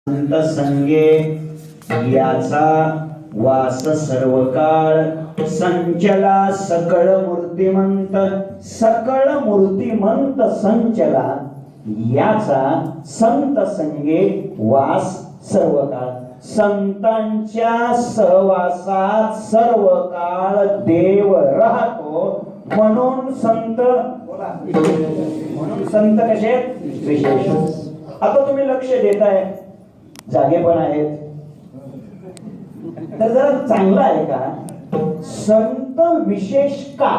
संत संगे याचा वास सर्व काळ, संचला सकळ मूर्तिमंत, सकळ मूर्तिमंत संचला याचा संत संगे वास सर्व काळ. संतांच्या सहवासात सर्व काळ देव राहतो, म्हणून संत म्हणून संत कसे विशेष. आता तुम्ही लक्ष देताय, जागे पण आहेत तर जरा चांगलं आहे का? संत विशेष का?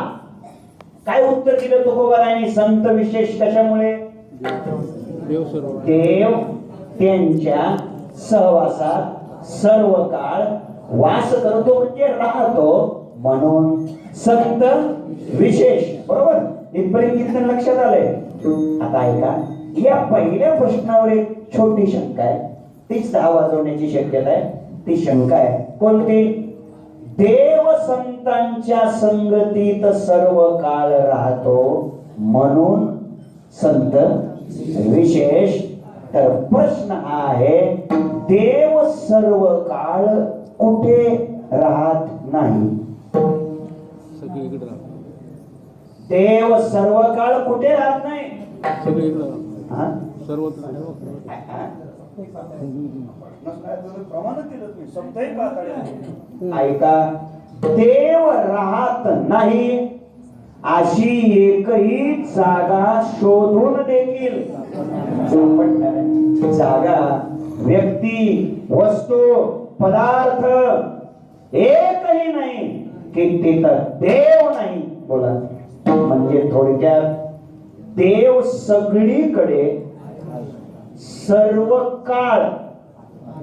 काय उत्तर दिलं तुकोबारांनी? संत विशेष कशामुळे? देव त्यांच्या सहवासात सर्व काळ वास करतो, म्हणजे राहतो, म्हणून संत विशेष. बरोबर? इथपर्यंत लक्षात आलंय. आता ऐका, या पहिल्या प्रश्नावर एक छोटी शंका आहे, तीच 10 वाजवण्याची शक्यता आहे. ती शंका आहे कोणती? देव संतांच्या संगतीत सर्व काळ राहतो, म्हणून संत विशेष. तर प्रश्न हा आहे, देव सर्व काळ कुठे राहत नाही? देव सर्व काळ कुठे राहत नाही? ऐका, देव राहत नाही अशी एकही जागा शोधून देखील जागा, व्यक्ती, वस्तू, पदार्थ एकही नाही की तिथं देव नाही. बोला, म्हणजे थोडक्यात देव सगळीकडे सर्व काळ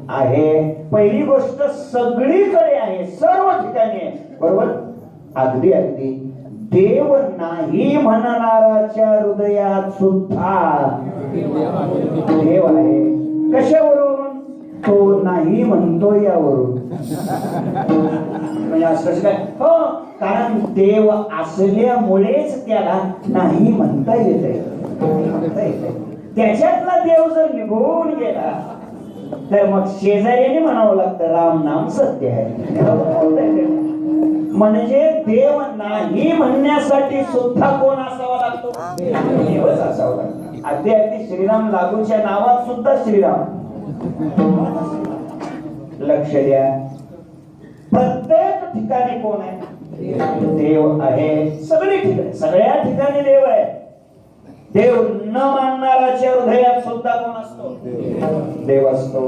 आहे. पहिली गोष्ट, सगळीकडे आहे, सर्व ठिकाणी आहे. बरोबर? अगदी अगदी देव नाही म्हणणाराच्या हृदयात सुद्धा देव आहे. कशावरून? तो नाही म्हणतो यावरून. म्हणजे असं कसं काय? हो, कारण देव असल्यामुळेच त्याला नाही म्हणता येते. त्याच्यातला देव जर निघून गेला तर मग शेजाऱ्याने म्हणावं लागतं राम नाम सत्य आहे. म्हणजे देव नाही म्हणण्यासाठी सुद्धा कोण असावा लागतो? देवच असावा लागतो. अगदी अगदी श्रीराम लागूच्या नावात सुद्धा श्रीराम. लक्ष द्या, प्रत्येक ठिकाणी कोण आहे? देव आहे. सगळी ठिकाणी, सगळ्या ठिकाणी देव आहे. देव न मानणाराच्या हृदयात सुद्धा कोण असतो? देव असतो.